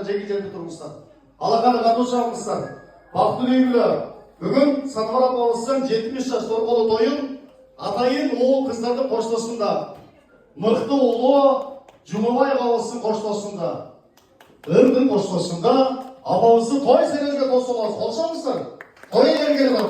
жеги жерде турмuşlar. Алаканы катышамыздар. Бактылуу үйлөр. Бүгүн Сатыбал апабыздын 70 жаш торколу тоюн атайын оол кыздардын коштосунда. Мыкты улуу Жумабай кабыздын коштосунда. Өргүн коштосунда апабызды той серелге тосулабыз. Колшомуздар. Той келгени бар.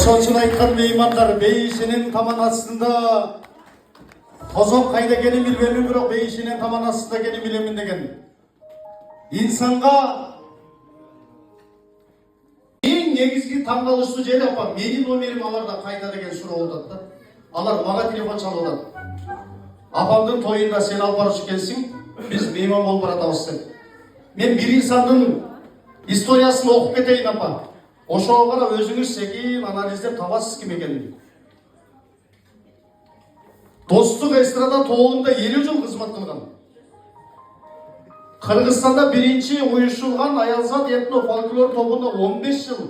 Ошончун айткан меймандар бейишинин таман астында тозоп кайда экенин билбеймин, бирок бейишинин таман астында экенин билемин деген. Инсанга эң негизги таң калыштуу жери апа, менин номерим аларда кайда деген суроо болот да. Алар мага телефон чалып атат. Апамдын тоюнда сен алып барчу экенсиң, биз мейман болуп баратабыз деп. Мен бир инсандын историясын окуп кетейин апа. Ошого карап өзүңүз секин анализдеп табасыз ким экенин. Достық эстрада тобында 50 жыл қызмет қылған. Қырғызстанда бірінші ұйышылған Аялзат этно фольклор тобында 15 жыл.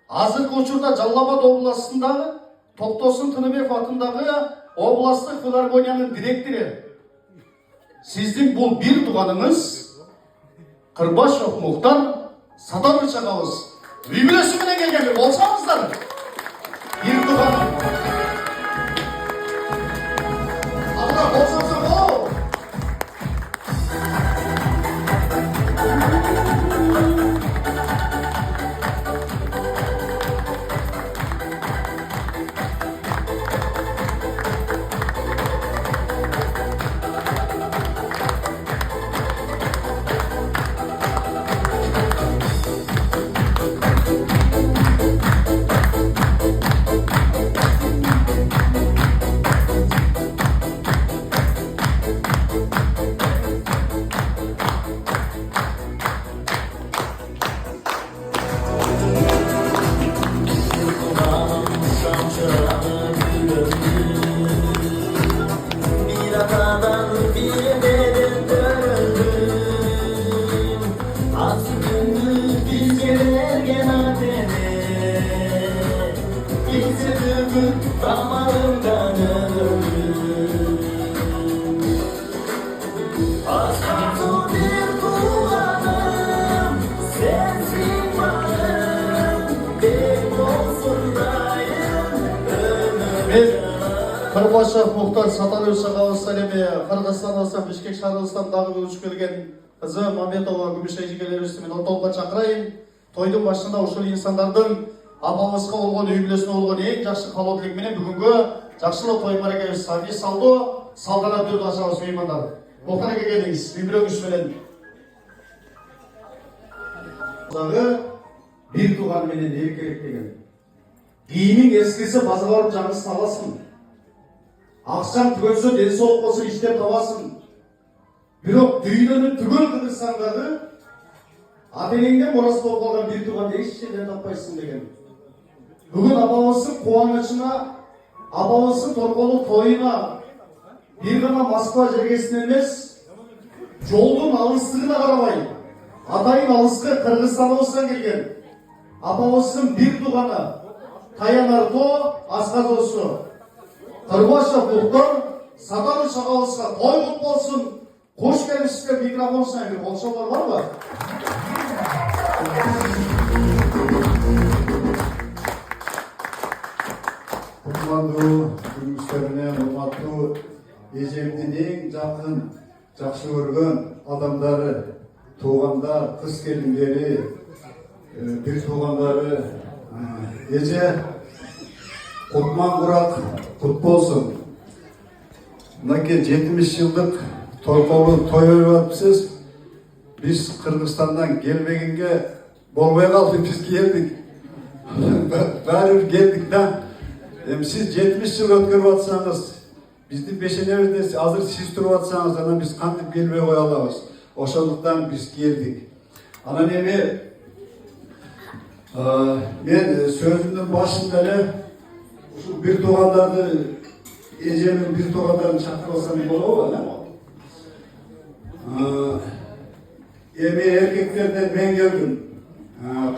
Азыркы учурда Жалал-Абад областындағы Тоқтосын Тыныбек атындағы областық филармонияның директоры. Сіздің бұл бір туғаныңыз Кырбашев Мұхтар Сатарович ағамыз. Үй бүлесіменен келген болсаңыздар. Bir туғаным. Алға болсаңыздар ол. Кырбашев Мұхтар Сатарович ағамыз сәлеме, Қырғызстан болса Бишкек шаһарындағы өтіп келген қызы Мамедова Гүмішай жігерлерімізді мен орталыққа шақырайын. Тойдың башында ушул инсандардың апамызға болған үй бүлесіне болған ең жақсы қалау тілегіменен бүгінгі жақсылық той мерекеміз сәби салды, салтанат түрде ашамыз меймандар. Мұхтар әке келіңіз, үй бүлеңіз менен. Bir туған менен ел керек деген. Киімің ескisi база барып жаңғысын аласың. Ақшаң түгелсе денсаулық болса іштеп табасың. Бирок дүйнөнү түгел Кыргызстандағы ата-энеңден мурас болып қалған bir туғанды еш жерден таппайсың деген. Бүгін апамыздың қуанышына, апамыздың торқолы тойына bir ғана Москва жергесінен емес, жолдың алыстығына қарабай, атайын алысқы Кыргызстанымыздан келген апамыздың bir туғаны Таянарто Асқазосы Кырбашев Мұхтар Сатарович ағамызға той құт болсын. Қош келіпсіздер, микрофон сәйбір. Қолшалар бар ма? Құрманды күрмістеріне, құрматты ежемдің ең жақын, жақсы көрген адамдары, туғандар, қыз келіндері, bir туғандары, еже Құтман Құрақ құт болсын. Мынакей 70 жылдық торқолы той өтіпсіз. Біз Қырғызстандан келмегенге болмай қалды, біз келдік. Бәрі келдік да. Сіз 70 жыл өткеріп атсаңыз, біздің пешенемізде азыр сіз тұрып атсаңыз, ана біз қантып келмей қоя аламыз. Ошондуктан біз келдік. Ана неме, мен сөзімнің башында эле bir туғандарды, ежемнің bir туғандарын шақырып алсам болады ма? Эми эркектерден мен келдім.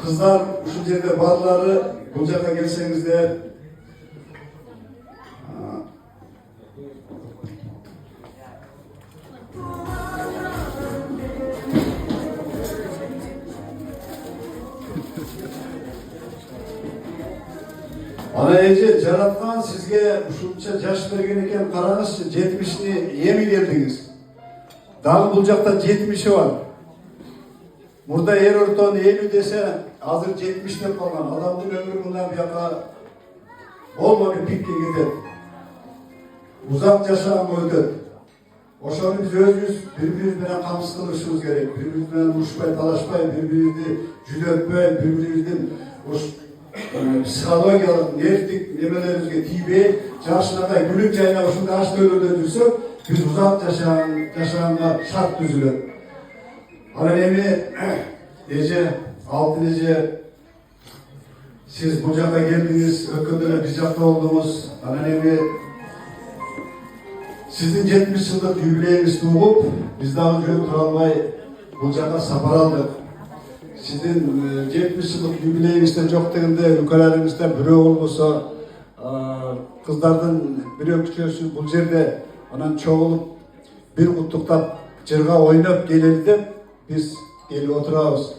Қыздар ушул жерде барлары бұл жаққа келсеңіздер. Ана эже жаратқан сізге ушунча жаш берген екен, қараңызшы, 70-ни эми келдіңіз. Дағы бұл жақта 70-і бар. Мұрда ер ортон 50 десе, азыр 70 деп қалған. Адамдың өмірі мұнда бияқа болмады пикке кетеді. Ұзақ жашаған өтеді. Ошоны біз өзіміз бір-бірімізбен қамыс қылышымыз керек. Бір-бірімізбен ұрышпай, талашпай, бір-бірімізді жүдетпей, бір-біріміздің психологиялық, нервтік немелерімізге тибей, жашынадай күліп жайнап ушундай аш дөйлерде жүрсек, biz uzak yaşayanlar şart düzülür. Alemi gece, altı gece siz bu caka geldiniz, ökkündüre biz cakta olduğumuz alemi Sizin 70 yıllık jubileyiniz tuğup, biz daha önce Turalbay bu cana sapar aldık. Sizin 70 yıllık jubileyinizde çok deginde ülkelerimizde biri olmasa, kızlardan biri küçüğüsü bu yerde anan çoğulup bir kutlukta cırga oynap gelildi, biz gelip oturağız.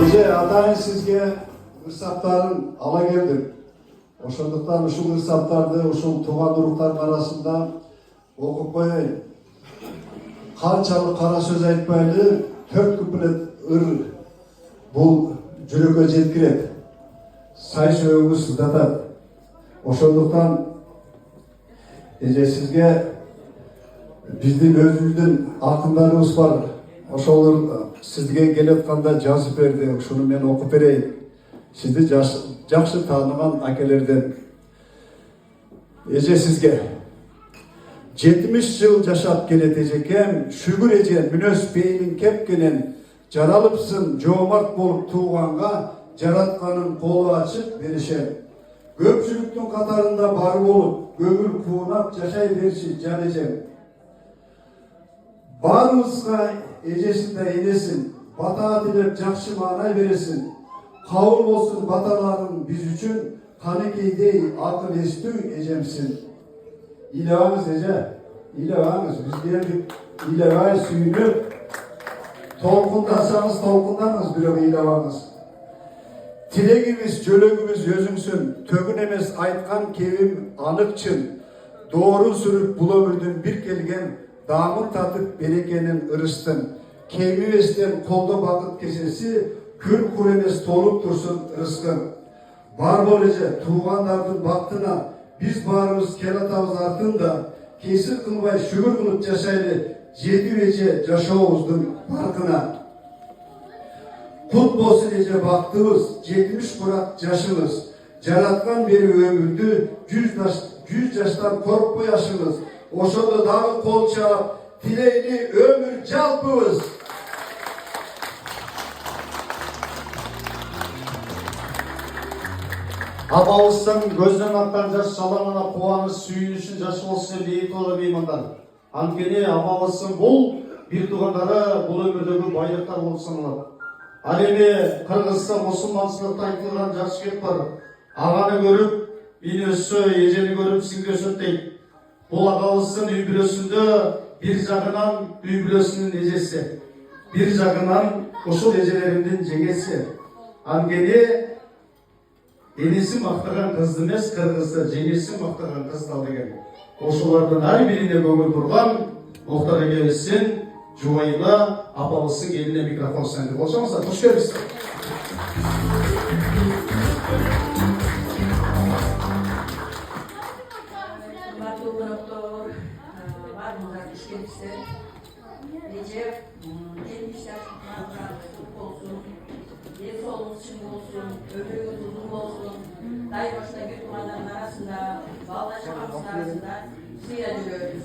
Ece atayın sizge ırsapların ala geldim. Oşunduktan uşul ırsaplarda, uşul tuğan urukların arasında okup koyayım. Kançalı kara söz aytmaylı, 4 kuplet ır bu cürökö жеткирет. Say söğümü sızdatat. Oşunduktan Ece sizge bizdin özümüzdün akınlarımız var. Oşolur sizge geletkanda жазып berdi. Şunu men okup bereyim. Sizi жақсы tanıgan akelerden. Ece sizge 70 yıl yaşap keletecekem, şükür Ece münös beynin kepkenen jaralıpsın жомарт bolup tuğanга jaratkanın kolu açıp verişer. Köpçülüktün katarında bar bolup, gömül kuğunap yaşay verişi can Ecem. Barımızga Ecesinde enesin, bata dilep жақсы manay veresin. Kavul olsun bataların biz üçün, kanıkey dey akıl estü Ecemsin. İlevağınız Ece, ilevağınız. Biz geldik ilevağın suyunu tolkundasanız tolkundanız bir ilevağınız. Tilegimiz, jölөгümüz özüngsün, tögün emez aytkan kevim anıkçın. Doğru sürüp bul ömürdün bir kelgen, damın tatıp berekenin ırıstın. Kevmi vesten kolda bakıt kesesi, kür kuremez tolup dursun rızkın. Bar böylece tuğandardın baktına, biz barımız kelatavız артында, kesir kılmay şükür kılıp yaşaylı, жети Ece yaşaoğuzdun farkına. Kut bolsun Ece baktığımız, 70 kurak yaşımız, jaratkan beri ömürdü, 100 yaştan korkma yaşımız, oşoda dağı kol çalıp, tileyli ömür jalpыбыз. Апалыстың көзден аққан жас жалаңына қуаныш сүйінішін жасы болсын бейіт олы беймандар. Анткени апалыстың бұл бір туғандары бұл өмірдегі байлықтар болып саналады. Ал эми Кыргызстан мұсылманшылықта айтылған жақсы кеп бар. Ағаны көріп, инесі, ежені көріп, сіңдесі дейді. Бұл апалыстың үй бүлесінде bir жағынан үй бүлесінің ежесі, bir жағынан ошол ежелерімдің жеңесі. Анткени енесі мақтаған қызды емес, Кыргызда жеңесі мақтаған қызды ал деген. Ошолардан ар бирине көңүл бурган Мухтар Эбебиздин жубайына апабыздын келине микрофон сенди. Болсоңуздар, кош келипсиздер. Урматтуу коноктор, баарыңыздар кош келипсиздер. Режеп 70 жашыңызга болсун. Денсаулығыңыз шын болсын, өміріңіз ұзын болсын, дай башына кеп тұрғандардың арасында, балалар шағамыздың арасында сыя жүрөбүз.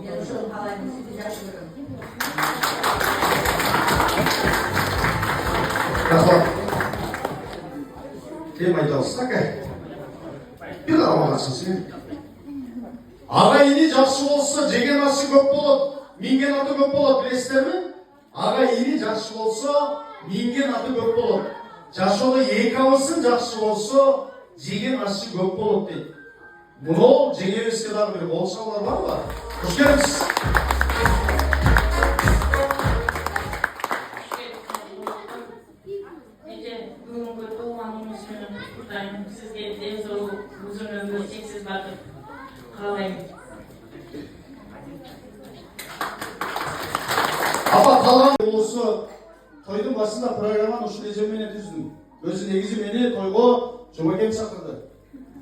Мен ошону каалайм, сизди жакшы көрөм. Рахмат. Кем айтабыз, ака? Бир карабаларсың сен. Аға ине жакшы болса, жеген ашы көп болот, минген аты көп болот, билесиздерби? Аға ине жакшы болса, mingen atı көп болот. Жашоодо эки абысын жакшы болсо, жеген ашы көп болот дейт. Муну жеңебизге дагы бир кол салуулар барбы? Кош келипсиз. Бүгүнкү туулганыңыз менен куттуктайм. Сизге ден соолук, узун өмүр, чексиз бакыт каалайм. Апа калган болсо тойдун башында программаны ушул эже менен түздүм. Өзү негизи мени тойго Жомакем чакырды.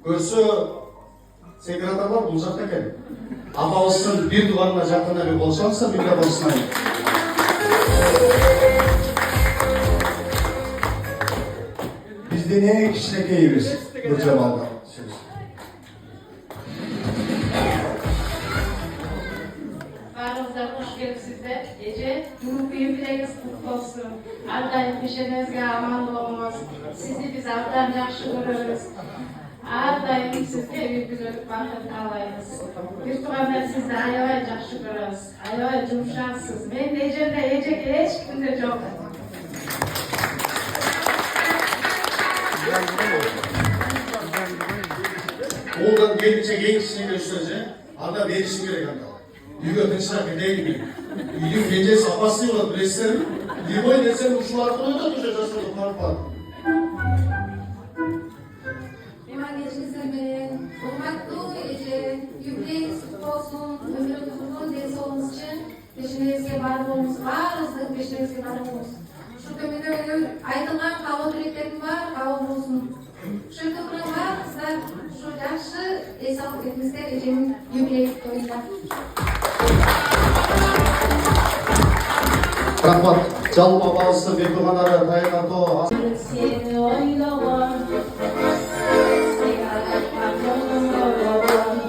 Көрсө секретарлар бул жакта экен. Апабыздын бир тууганына жакында бир болсоңуздар, микрофон сунайын. Bizdin en kişinekeyimiz bu Cemal'da. Баарыңыздар hoş gelipsizler. Ece, grup üyeleriniz kutlu olsun. Ardayım peşinizge aman olmaz. Sizi biz avdan yaxşı görürüz. Ardayım sizge büyükülük bakın kalayız. Bir tuğanlar sizde ayavay yaxşı görürüz. Ayavay cumşaksız. Ben de Ece'de hiç kimde yok. Oğlan gelince gençliğini gösterecek. Ada verişim gerek anda. Yüge kınçına değil mi? Yüge gece sapasıyorlar preslerim. Yüge desen uçlar bunu da düşeceğiz o parpa. Hemen geçmişlerden hurmatlı Ece, yükleyiniz kutlu olsun, ömrünüz uzun desi olması için peşinizge barib olmuş, barızın peşinizge barib olmuş. Şu kömürde öyle aytılgan kabul direklerim var, kabul olsun. Şu kömürde var, sizler şu yaxşı hesap etmişler Ece'nin yükleyip toyunda. Rahmat, Calma Bağısı Bekumanara Tayanato. Seni oylawan, seni ayaktan oylawan.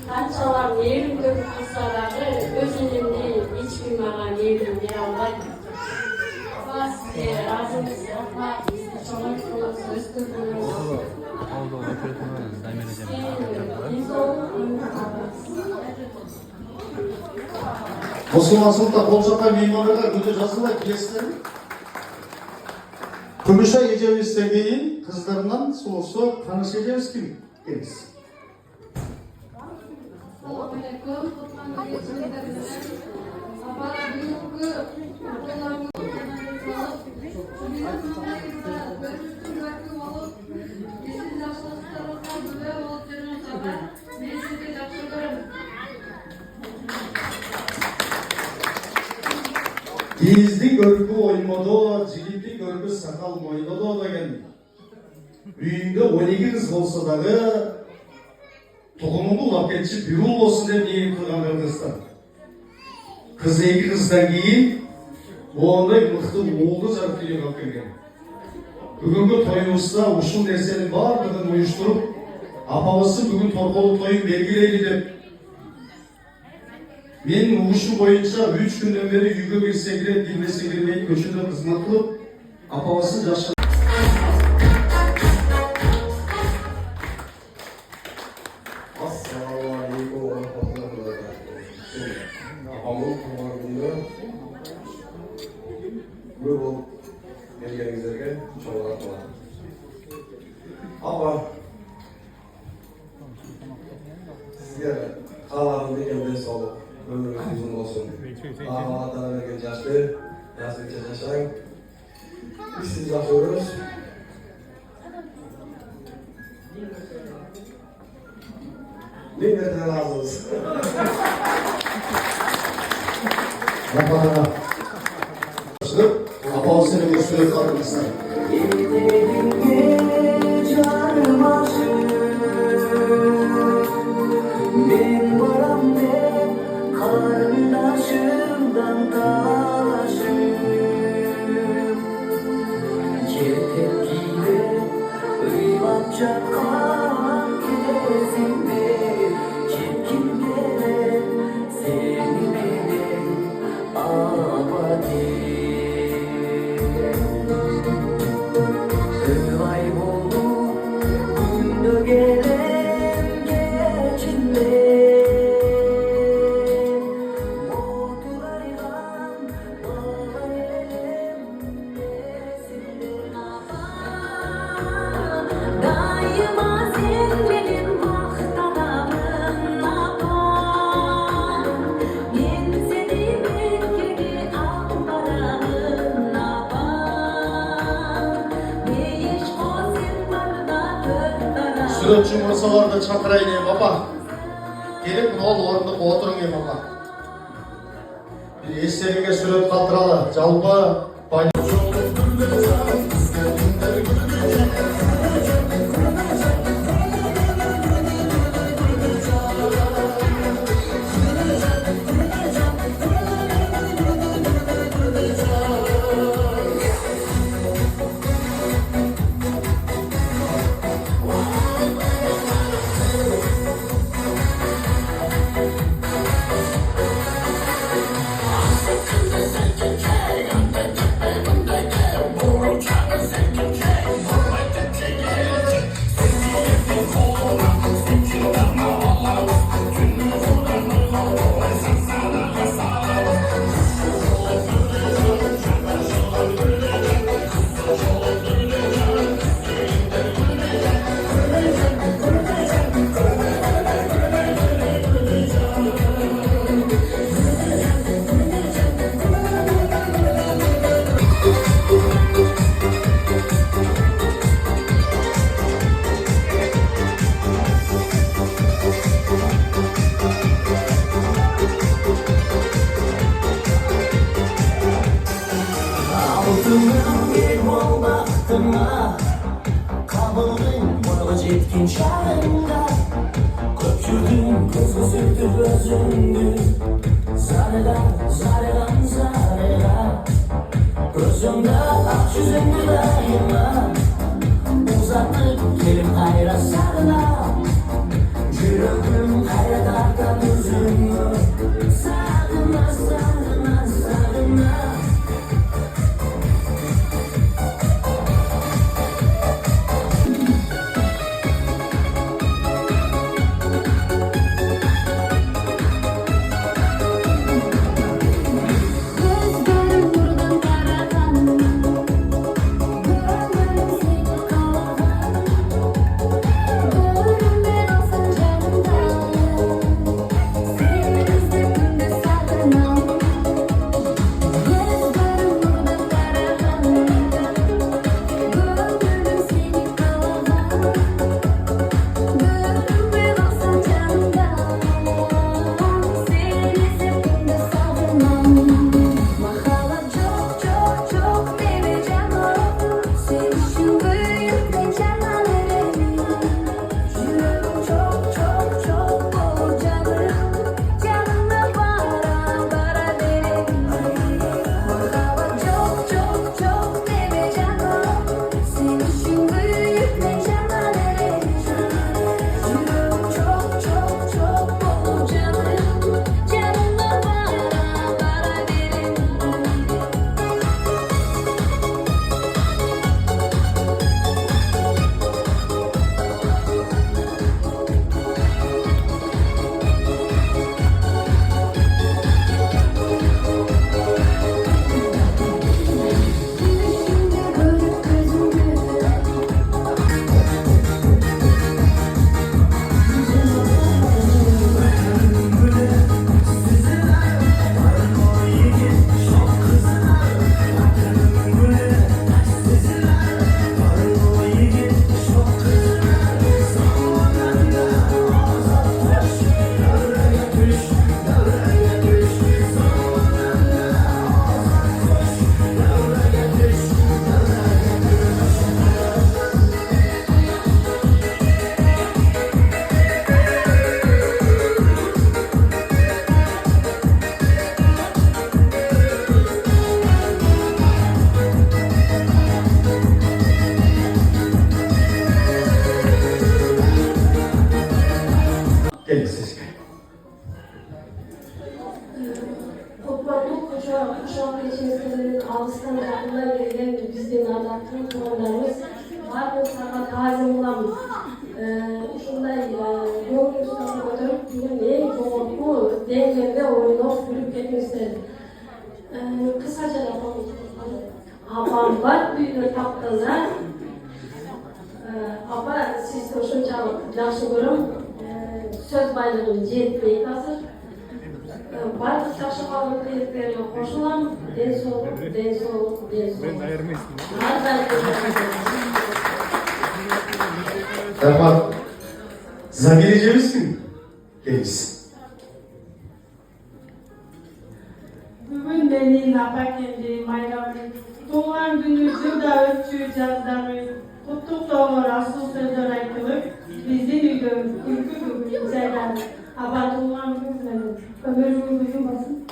Kançalar yerim görüp tutsaları özelinde hiçbir bana yerim diye almaydı. Ama size razımız yapmak, çoğun kulu söz kılınız. Osman Sultan Kolçakay mimarlığa göze жазылай келесіздер. Күміша ежемізден кейін қыздарынан сұлусы Қаныш ежеміз кім? Келіңіз. Assalamualaikum, Osman geçmişlerden. Sabah bugünkü okullarımız Киізді көргі оймады, жігітті көргі сақал мойнады деген. Үйінде 12 қыз болса дағы тұғымыңды ұлап кетші бір ұл болсын деп ниет қылған қыздар. Қыз 2 қыздан кейін ондай мықты ұлды жарып келе қалып келген. Бүгінгі тойымызда ұшыл нәрсенің барлығын ұйыштырып, апалысы бүгін торқолы тойын белгілейді деп. Менің ұғышы бойынша 3 күнден бері үйге кірсе кіреді, келмесе кірмейді, көшеде қызмет қылып, апаласы жас. Assalamualaikum warahmatullahi wabarakatuh. Apamın kumarında bu gelgenizlerge çoğalar var. Ama sizler kalanında elde sağlık, ömrünüz uzun olsun. Allah Teala vergen yaşlı, yaşlıca yaşayın. Biz sizi yapıyoruz. Nimmetine razı olsun. Yapana. Apalısını bir süre kalmışsın. Ben varam de kardeşimden talaşım. Cetip gibi uylapça kal. Suratçı mırsalarda çakırayın ey baba. Gelip ne ol orunda oturun ey baba. Bir eslerine surat kaldıralı. Calba paylaş. Altından bir bol baktıma Kabıldın bunu cetkin çağında Köpçürdün kızı sürdü gözündü Zarelan, zarelan, zarelan Gözümde ak yüzündü daima Uzattık kelim hayra sarıla Yürüdüm hayralardan üzümü Sarılma, sarılma, sarılma Gelin siz. Topraklık kuşağın içerisinde Ağustan ayında gelen bizden anlattığım konularımız var olsa tazim olamız. Şunday yol üstüne götürüp bugün en çoğunluğu dengelerde oyunu sürüp gitmişler. Kısaca yapalım. Abam var, büyüdür taptaza. Apa siz de şunçalık yaxşı görüm. Söz bayrağını jetmeyi hazır. Barlık yaxşı kalın kıyıklarına koşulam. Den soğuk. Erman, Zabileceksin. Gelsin. Bugün beni Napakendi Mayram'ın doğan günü Cırda Ötçü Cazdar'ı Kutluk Doğru Rasul Sözler Aykılık bizim uygun uyku gibi güzeller. Ama doğan günü ömür uyumasın.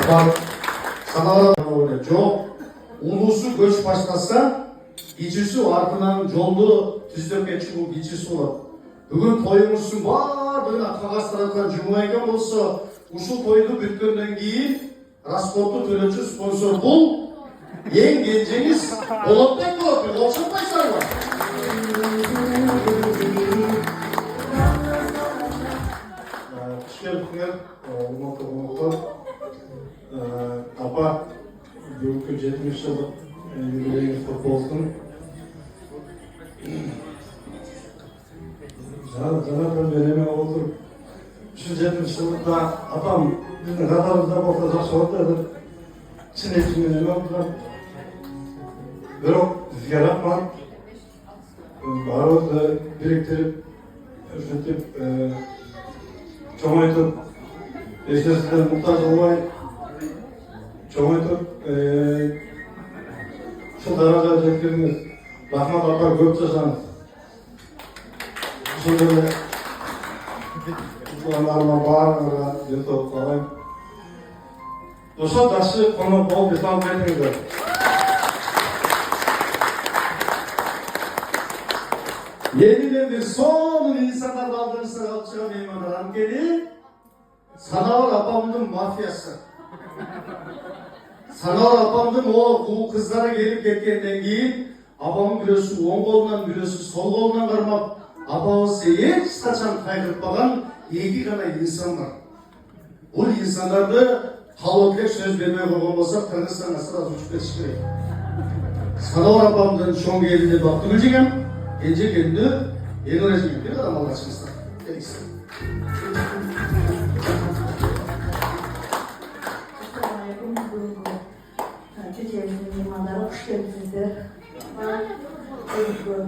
Bak, sana öyle çok ulusu göç başlasa, içisi артынан жолду түздөккө чыгуу кичиси болот. Бүгүн тоюңуздун баардыгына кагаз таратқан жумма экен болсо, ушул тойду бүткөндөн кийин расходду төлөөчү спонсор бул эң кенжеңиз Болотбек болот. Окшотпайсыңарбы? Куш келдиңер, урматтуу коноктор. Апа, бүгүнкү 70 жылдык юбилейиңиз куту болсун. Жанатан береме отуруп, ушул 70 жылдыкта апам биздин катарыбызда болсо жакшы болот деп чын эчимден эме отурам. Бирок сизге рахмат. Баарыбызды бириктирип, ушинтип чоңойтуп, эчнерседен муктаж болбой, чоңойтуп, ушул даражага жеткириңиз. Рахмат апа, көп жашаңыз. Ушул эле тугандарыма баарыңарга денсаулык каалайм. Ошо жакшы конок болуп ислам кетиңиздер. Yeniledir son insanlar aldığınızda alçığa meymanlar amkeli Sanavar apamdın mafyası. Sanavar apamdın o kızlara gelip ketkenden keyin apamın birisi oң kolundan birisi sol kolundan karmap apamızı hiç kaçan kaygırtmagan iki gana insan var. Bu insanlarda halotlik söz vermeye koygan olsak Kırgızstan'a sırası uçup geçiş gerek. Sanavar apamdın şoң gelinde baktı bileceğim. Gence kendi yeni öğrenciyim. Bir adam Allah aşkınızda. Gelirsin. Assalamualaikum guru-guru. Cücemizin imanları hoş geldinizler. Özgür,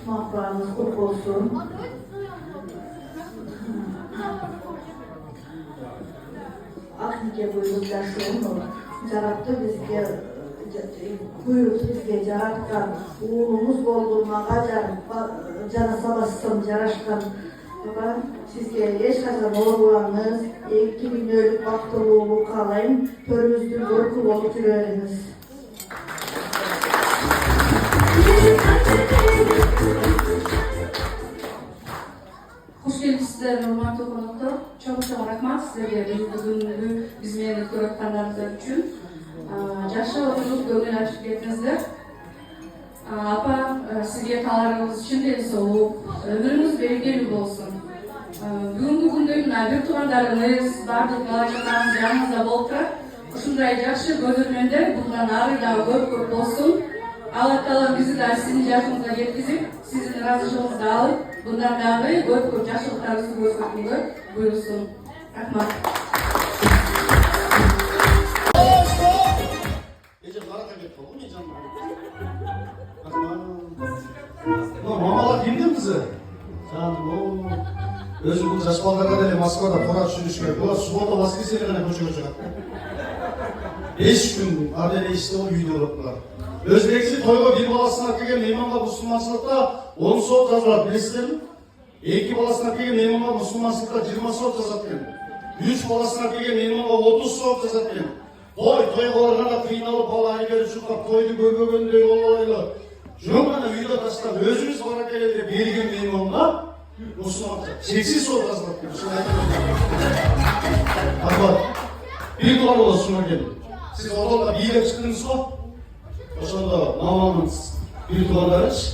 mahvarınız kutlu olsun. Aknike buyurup yaşıyorum. Yarattı bizge buyurdu bizge yaratkan uğurumuz bolduğumağa cana sabasın yaraşkan sizge eşkaçan oğurlarınız 2000 ölüp baktırlığı kalayım törünüzdün korku olup yürüyeriniz. Hoş geldinizler Nurmanto konuklar. Çok rahmat sizlerge bugünkü biz meni ko'rayotganlarınız uchun. Жақсы отырып көңіл ашып кетіңіздер. Апа, сізге қаларыңыз үшін денсаулық, өміріңіз берекелі болсын. Бүгінгі күнде бір туғандарыңыз, барлық бала-шағаңыз жаныңызда болып тұрады. Ушундай жақсы көрермендер бұндан ары да көп болсын. Алла Таала бізді де сіздің жасыңызға жеткізіп, сіздің разышылығыңызды алып, бұндан дағы көп жақсылықтарыңызды көрсетуге бұйырсын. Рахмат. Mamalar kimdi bizi? Canım o. Özü bu жаш балдарга деле Москвада тора түшүнүшкө. Булар суббота воскресенье гана көчөгө чыгат. 5 күн ар эле иште болуп үйдө отурат. Өзбекчи тойго бир баласын алып келген мейманга мусулманчылыкта 10 сот жазылат, билесиздерби? 2 баласын алып келген мейманга мусулманчылыкта 20 сот жазат экен. 3 баласын алып келген мейманга 30 сот жазат экен. Тойго барганда кыйналып бала айгери чукап тойду көрбөгөндөй болбойлу. Жөн гана үйдө таштап өзүбүз бара келе берген мейманга мусулманча чексиз сот жазылат деп Апа, бир дуа болосуң экен. Сиз ордонда бийлеп чыктыңыз го? Ошондо мамамдын бир дуаларычы.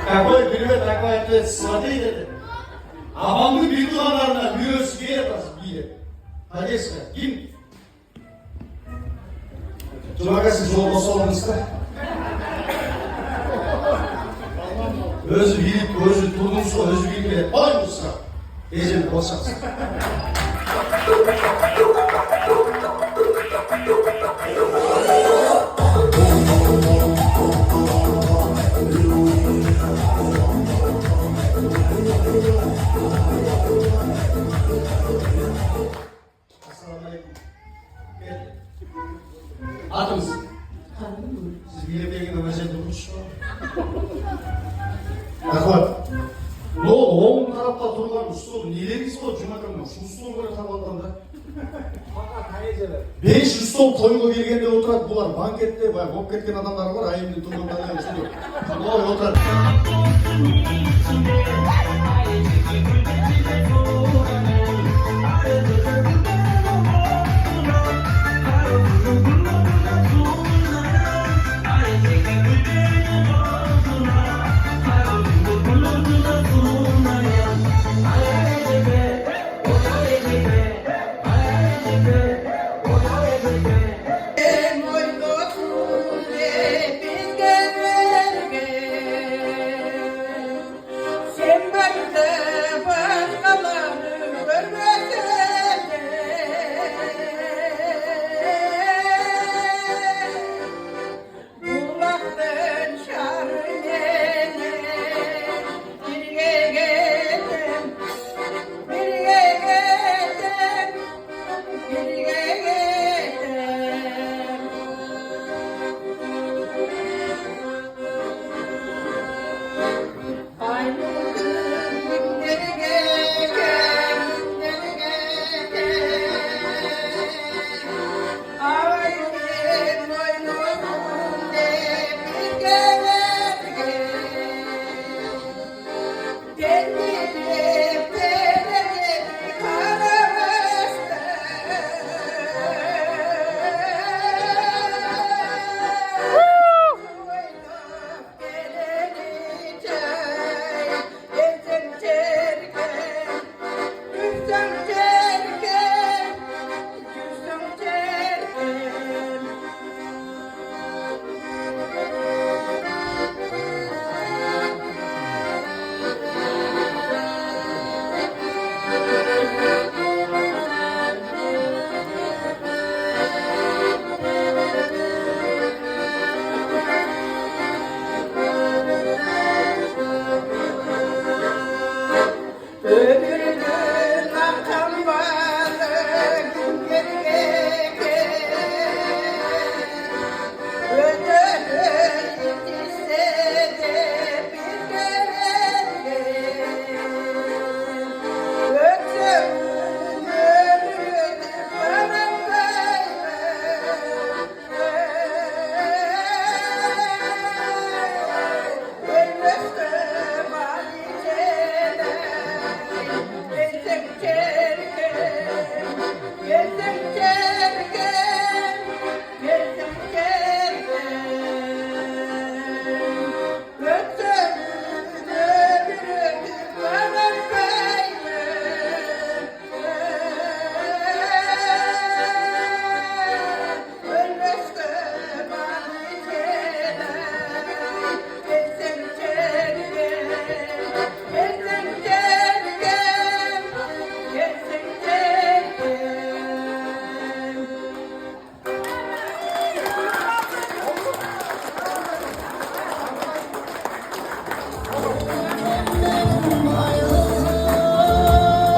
Какой привет, такой ответ, смотри, dedi. Апамдын бир дуаларына бирөөсү келет азыр бийлеп. Одесска, ким? Жумака сиз жол косолуңуз да. Өзү билип, өзү турдуңузго өзү билгиле. Койңузга. Эжем болсаңыз. Рахмат. Но оң тарапқа тұрған стол нелеріңіз ғой жұмакам шу стол көре таба алғанда 500 стол тойға келгенде отырады бұлар банкетте болып кеткен адамдар бар айымның тұрғандары ой отырады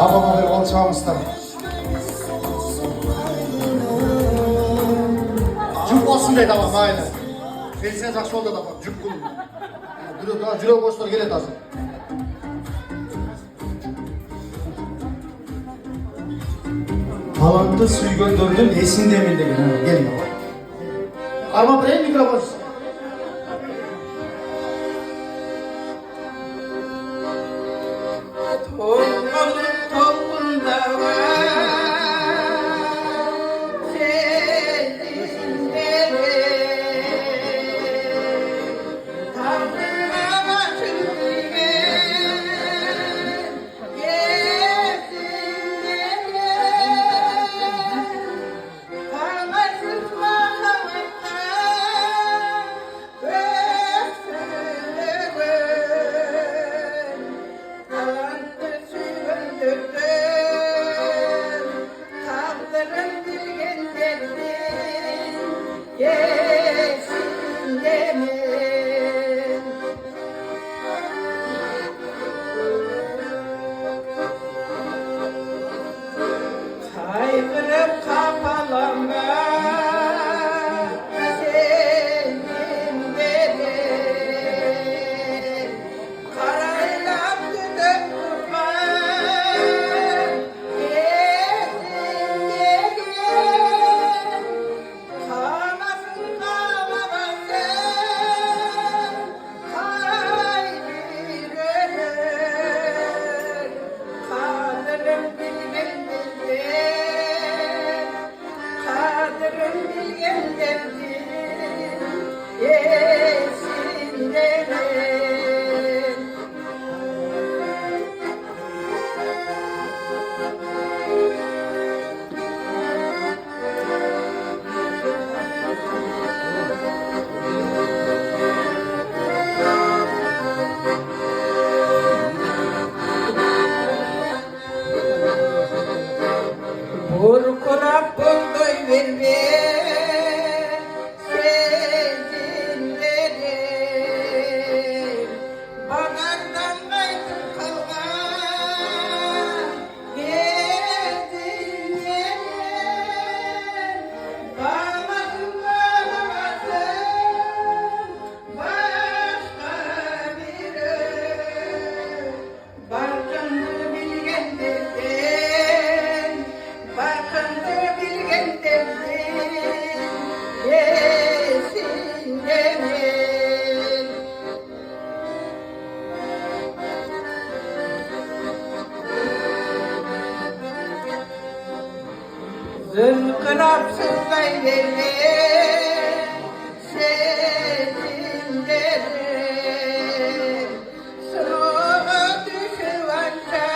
Abama bir kol çalmışlar. Cüp olsun deydi abam aynen. Felsene жақсы oldu da cüp kılın. Жүрек boşlar geledi azı. Талантты сүйгөндөрдүн эсиндемин деген. Келин бaba. Арма берейин микрофон. Sınavsızdan gelir seçimleri Sınava düşüvence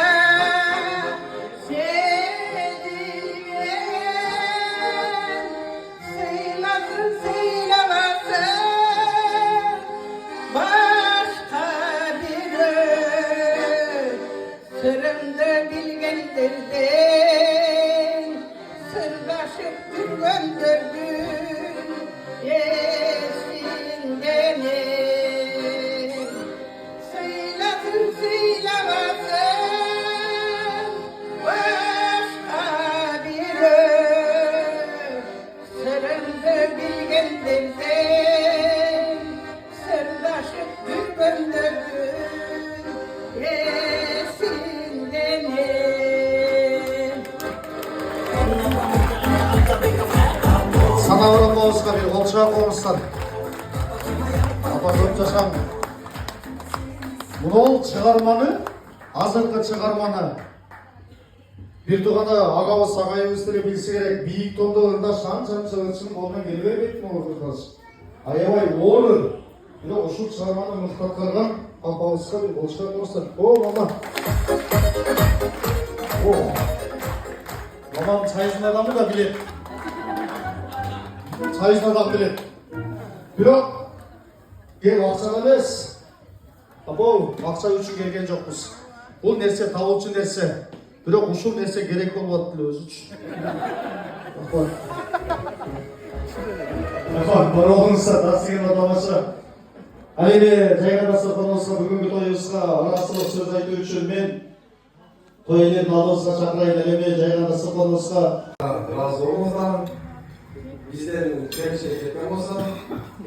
seçilgen Sıylasın sıylamasın başka biri Sırrımda bilgenlerden sırdaşıp gönderdim yesin beni Sıylasın sıylamasın başka biri Sırrımda bilgenlerden sırdaşıp gönderdim yesin beni Sana vuran Oğuz'a bir olçağı konuşsan. Apazım çaşam. Bunu çıkarmanı, azırkı çıkarmanı. Bir tuğanı ağabey ağayımızları bilse gerek. Büyük tonduğunda şan çığırçın olman gelmeye bekliyor arkadaş. Ayavay olur. Bir de oşuk çıkarmanı mıhtatlardan Apazım'a bir olçağı konuşsan. Mama. Mamam çayızın adamı da bilir. Çayızın adamı bilir. Biroq gel akçaga emas. Abo, akça üçün kelген жокпуз. Бул нерсе табуучу нерсе. Бирок ушул нерсе керек болуп атты өзү үчүн. Бароңуздар тасыгын атамашы. Ал эми жайга дастарханыбызга бүгүнкү тоюбузга арасылык сөз айтуу үчүн мен той элерин алдыбызга чакырайын. Ал эми жайга дастарханыбызга Разы болуңуздар. Биздердин кемчилик кеткен болсо,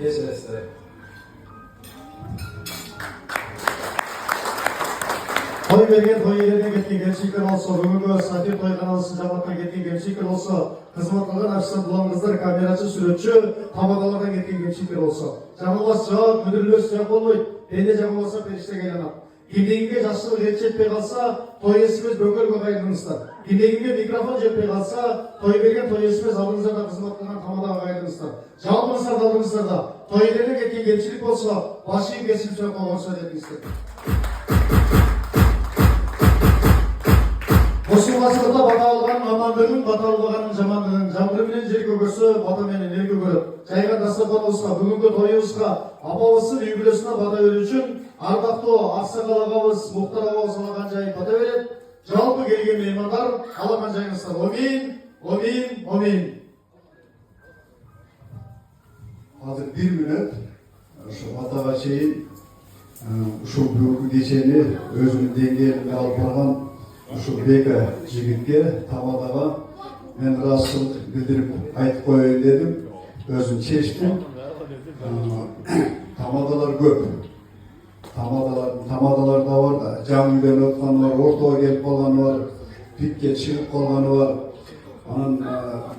кечиресиздер. Той берген той иелеріне кеткен кемшіліктер болса, бүгінгі Сатир той каналысын жабатқа кеткен кемшіліктер болса, қызмат қылған ашсан бұлаңыздар, камерачы, суретші, тамадалардан кеткен кемшіліктер болса. Жаңылбас жауап, мүдірлөс жауап болмайды, пенде жаңылбаса періштеге айланады. Кимдегинге жашылық ет жетпей қалса, той есіміз бөңгөлгө қайырыңыздар. Кимдегинге микрофон жетпей қалса, той берген той есіміз алдыңыздар да қызмат қылған тамадаға қайырыңыздар. Жалпыңыздар да алдыңыздар да, той иелеріне кеткен кемшілік болса, башын кесіп сөз қойғанша дедіңіздер. Осы ғасырда бата алған амандығын, бата албағанын жамандығын, жамыры менен жер көгөрсө, бата менен ел көгөрөт. Жайга дастарханыбызга, бүгүнкү тоюбузга, апабыздын үй бүлөсүнө бата берүү үчүн ардактуу Аксакал агабыз, Муктар агабыз алаган жайын бата берет. Жалпы келген меймандар алаган жайыңыздар. Омин, омин, омин. Азыр 1 мүнөт ушу батага чейин ушул бүгүнкү кечени өзүнүн деңгээлинде алып барган ушул бека жигитке тамадага мен ыраазычылык билдирип айтып коеюн дедим. Өзүм чечтим. Тамадалар көп. Тамадалар да бар да, жан үйдөн өткөнү бар, ортого келип калганы бар, пикке чыгып калганы бар. Анан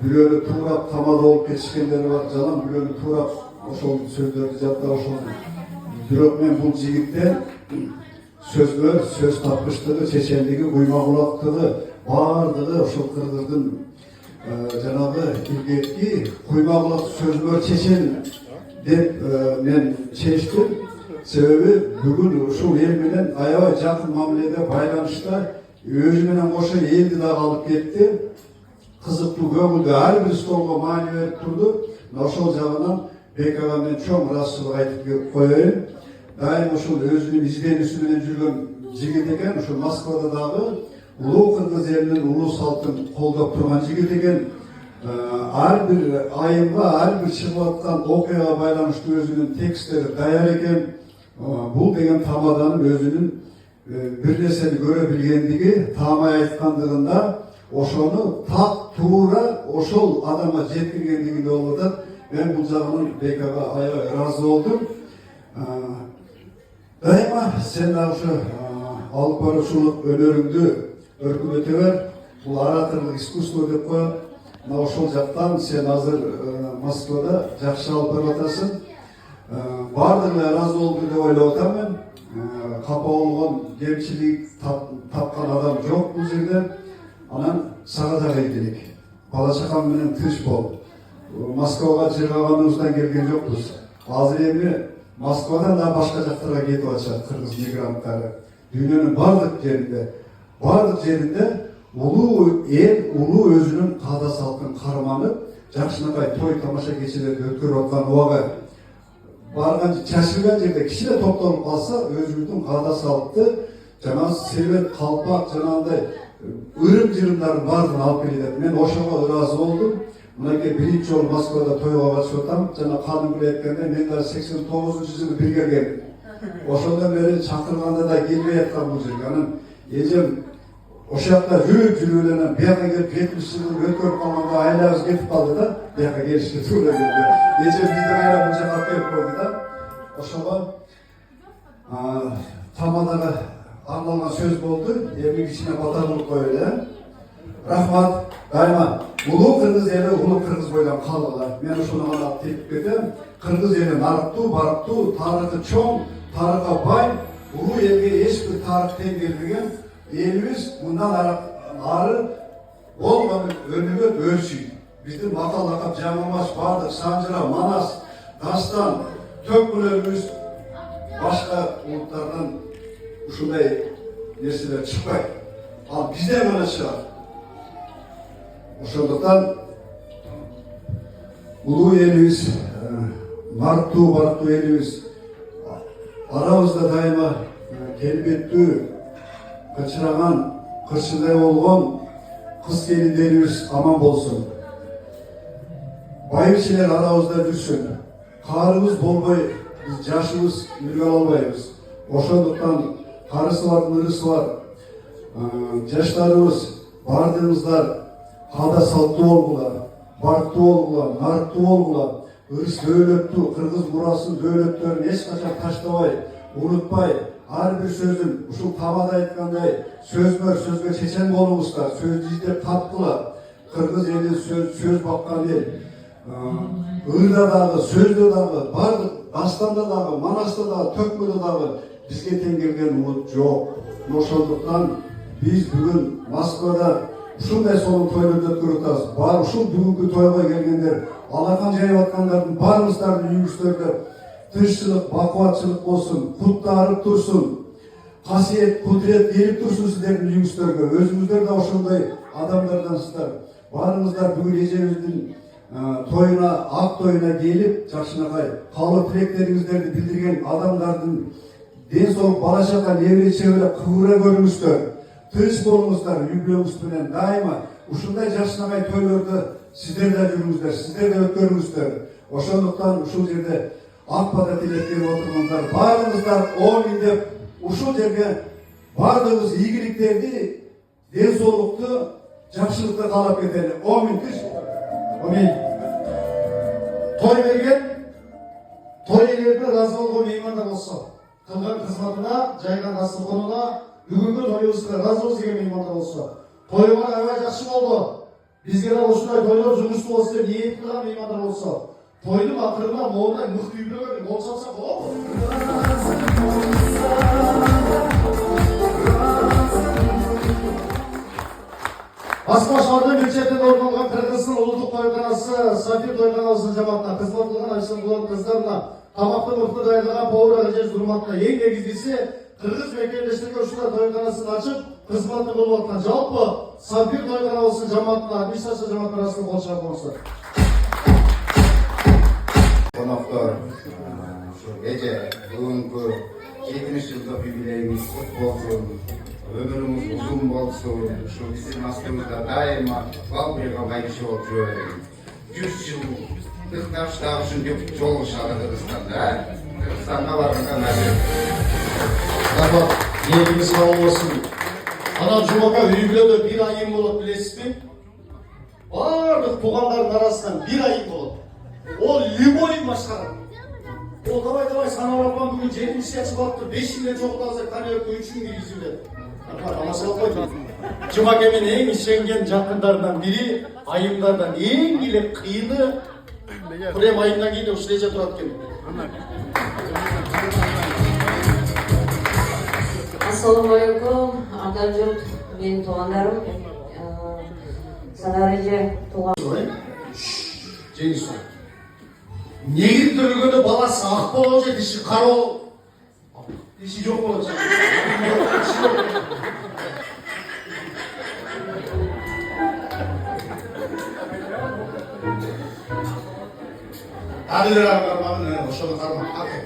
бирөөнү туурап тамада болуп кетишкендери бар, жалаң бирөөнү туурап ошол сөздөрдү жаттап ошол. Бирок мен бул жигиттен сөз тапкычтыгы, чечендиги, куйма кулактыгы, баардыгы ошол кыргыздын жанагы илгерки куйма кулак сөзгө чечен деп мен чечтим. Себеби бүгүн ушул эл менен аябай жакын мамиледе, байланышта өзү менен кошо элди да алып кетти. Кызыктуу көңүлдүү ар бир столго маани берип турду. Ошол жагынан Бекага мен чоң ыраазычылык айтып коеюн. Дайым ушул өзүнүн изденүүсү менен жүргөн жигит экен. Ушул Москвада дагы улуу кыргыз элинин улуу салтын колдоп турган жигит экен. Ар бир айымга, ар бир чыгып аткан окуяга байланыштуу өзүнүн тексттери даяр экен. Бул деген тамаданын өзүнүн бир нерсени көрө билгендиги, таамай айткандыгында ошону так туура ошол адамга жеткиргендигинде болуп атат. Мен бул жагынан Бекага аябай ыраазы болдум. Дайыма сен ошо алып баруучулук өнөрүңдү өркүнөтө бер. Бул ораторлук искусство деп коет. Мына ошол жактан сен азыр Москвада жакшы алып барып атасың. Бардыгына ыраазы болду деп ойлоп атам мен. Капа болгон, кемчилик тапкан адам жок бул жерде. Анан сага дагы ийгилик. бала чакам менен тынч бол. Москвага жыргаганыбыздан келген жокпуз. Азыр эми Москвадан да башка жактарга кетип атышат кыргыз мигранттары. Дүйнөнүн бардык жеринде улуу эл, улуу өзүнүн каада салтын карманып, жакшынакай той тамаша кечелерди өткөрүп аткан убагы. Барган чачылган жерде кичине топтолуп калса, өзүбүздүн каада салтты жана сербет калпак жанагындай ырым-жырымдардын баарын алып келет. Мен ошого ыраазы болдум. Мынакей биринчи жолу Москвада тойго катышып атам. Жана кадимки айткандай, мен да 89-жылы бир келгем. Ошондон бери чакырганда да келбей аткан бул жерге. Анан эжем ошол жакта жүрүп эле бияка келип 70 жыл өткөрүп калганда айлабыз кетип калды да, бияка келишке туура келди. Эжем бизден айла бул жака алып келип койду да. Ошого тамадага арналган сөз болду. Эми кичине бата кылып коелу. Рахмат. Дайыма улуу кыргыз эли улуу кыргыз бойдон калгыла. Мен ушуну гана тепип кетем. Кыргыз эли нарыктуу, барыктуу, тарыхы чоң, тарыхка бай, улуу элге эч бир тарых тең келбеген элибиз мындан ары болгон өнүгөт өрсүн. Биздин макал лакап жаңылмаш бардык Санжыра, Манас, Дастан, төкмөлөрүбүз башка улуттардан ушундай нерселер чыкпайт. Ал бизден гана чыгат. Ошондуктан улуу элибиз, нарыктуу, барыктуу элибиз арабызда дайыма келбеттүү, кычыраган, кырчындай болгон кыз келиндерибиз аман болсун. Байбичелер арабызда жүрсүн. Каарыбыз болбой, биз жашыбыз үлгө албайбыз. Ошондуктан карысы бардын ырысы бар. Жаштарыбыз, бардыгыңыздар каада салттуу болгула, барктуу болгула, нарыктуу болгула, ырыс дөөлөттүү, кыргыз мурасын дөөлөттөрүн эч качан таштабай, унутпай, ар бир сөзүн ушул табада айткандай сөзгө чечен болуңуздар, сөздү издеп тапкыла. Кыргыз эли сөз баккан эл. Ырда дагы, сөздө дагы, бардык дастанда дагы, манаста дагы, төкмөдө дагы бизге тең келген улут жок. Ошондуктан биз бүгүн Москвада ушундай сонун тойлорду өткөрүп атабыз. Бар ушул бүгүнкү тойго келгендер, алакан жайып аткандардын баарыңыздардын үйүңүздөрдө тынччылык, бакубатчылык болсун, куттарып турсун, касиет, кудурет келип турсун сиздердин үйүңүздөргө. Өзүңүздөр да ошондой адамдардаnsыздар. Баарыңыздар бүгүн эжебиздин тоюна, ак тоюна келип, жакшынакай каалоо тилектериңиздерди билдирген адамдардын ден соолук, бала чака, небере чебере кыбыра көрүңүздөр. Тынч болуңуздар, үй-бүлөңүз менен дайыма ушундай жакшынакай тойлорду сиздер да жүрүңүздөр, сиздер да өткөрүңүздөр. Ошондуктан ушул жерде ак бата тилектенип отургандар баарыңыздар омин деп ушул жерге бардыгыбыз ийгиликтерди, ден соолукту, жакшылыкты каалап кетели. Омин. Омин. Той берген, той ээлерге ыраазы болгон меймандар болсо, кылган кызматына, жайган дастарханына, бүгүнкү тоюбузга ыраазы болуп келген меймандар болсо, тойго аябай жакшы болду. Бизге да ушундай тойлор жумуштуу болсо деп ниет кылган меймандар болсо, тойдун акырына моундай мыкты үй-бүлөгө кол чалса болобу? Басма шаардын бир четинде орун алган Кыргыздын улуттук тойканасы Сафир тойканасынын жамаатына, кызмат кылган Айсангулдун кыздарына, тамакты мыкты даярдаган повар ажеж урматына, эң негизгиси кыргыз мекендештерге ушундай тойканасын ачып, кызматын кылып аткан жалпы Сафир тойканасынын жамаатына, администрация жамааты арасында кол чабыңыздар. Коноктор, эже бүгүнкү 70 жылдык юбилейибиз кут болсун. Өмүрүңүз узун болсун. Ушу биздин астыбызда дайыма бал быйга байкеше болуп жүрө берин. 100 жылдык таштап ушинтип жолугушалы Кыргызстанда. Кыргызстанга барганда мажбур. Рахмат. Элибиз сау болсун. Анан жумака үй бүлөдө бир айым болот, билесизби? Бардык туугандардын арасынан бир айым болот. Ол любой башкарат. Ол давай санап апам бүгүн 70 жаш болуптур, 5 жылдан чогулдасак канеөккө 3 күн киргизилет. Тамашалап койду. Жумакемин эң ишенген жакындарынан бири, айымдардан эң эле кыйыны Курем айымдан кийин ушул эже турат экен. Ассалому алейкум, ата жұрт, менің туғандарым. Сарар эже туған. Жеңіс сұрақ. Негір түргені баласы ақ болып же, деші қара болып. Деші жоқ болып жатыр. Адылер ағармағын ошаны қарма. Ақы.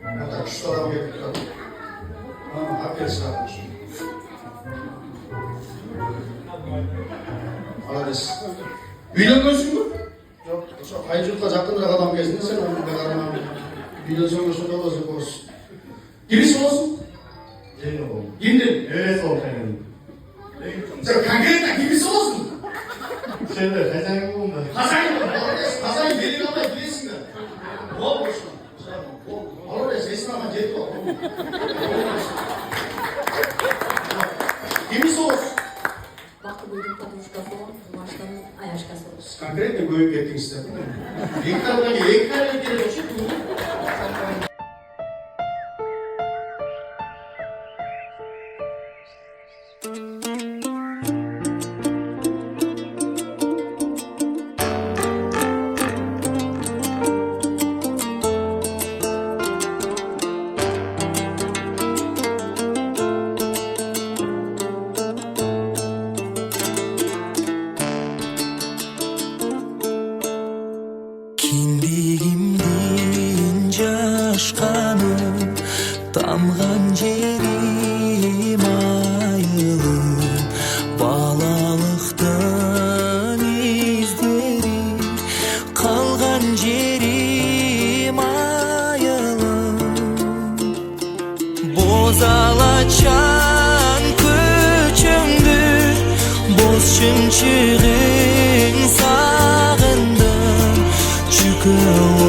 Мата күшті адам келіп тұрады. Ақы шығатын үшін. Аладес. Үйленгенсің бе? Жоқ. Қай жұртқа жақындырақ адам кезінде сен оның қарама. Үйленсең осында болсын болсын. Кімесі болсын? Жеңіл бол. Емден? Сол қайын. Сен конкретно кімесі болсын? Сенде хозяин болма. Хозяин бол. Хозяин бере алмай білесің бе? Бол болсын. Молодец, есін аман жетіп ол. Кімесі болсын? Бақы бөлдің татушкасы ол, жұмаштың аяшкасы ол. Конкретно көйіп кеттіңіздер. Екі тарапынан екі тарапынан келіп өшіп. Киндигимдин жашканы тамган жерим айылым балалыктын издери калган жерим айылым боз алачан көчөңдү боз чымчыгың сагындым чүкө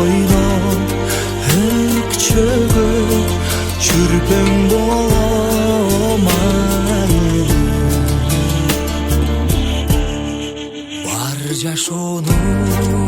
ойноо өк чөгөп жүрпөң болом айылым бар жашоонун